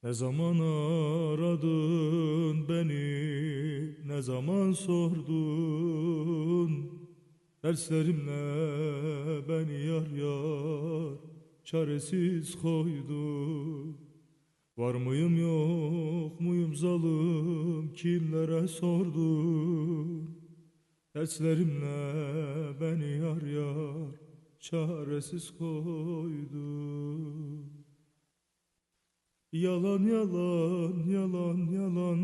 Ne zaman aradın beni, ne zaman sordun? Derslerimle beni yar yar çaresiz koydun. Var mıyım yok muyum zalim kimlere sordun? Derslerimle beni yar yar çaresiz koydun. Yalan yalan yalan yalan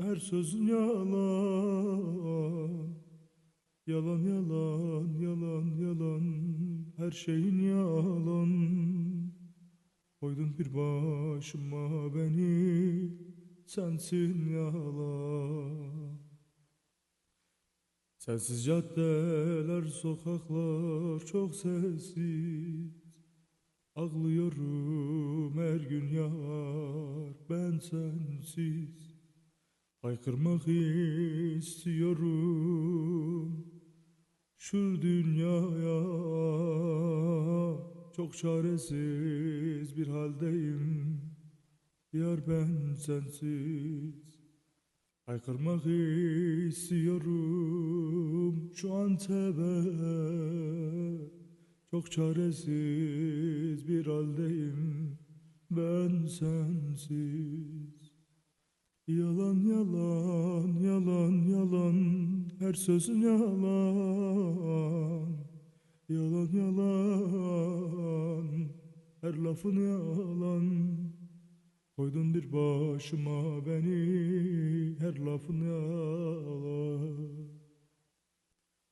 her sözün yalan. Yalan yalan yalan yalan her şeyin yalan. Koydun bir başıma beni, sensin yalan. Sensiz caddeler sokaklar çok sessiz. Ağlıyorum her gün yar ben sensiz. Haykırmak istiyorum şu dünyaya. Çok çaresiz bir haldeyim yar ben sensiz. Haykırmak istiyorum şu Antep'e. Çok çaresiz bir haldeyim ben sensiz. Yalan yalan yalan yalan her sözün yalan. Yalan yalan her lafın yalan. Koydun bir başıma beni, her lafın yalan.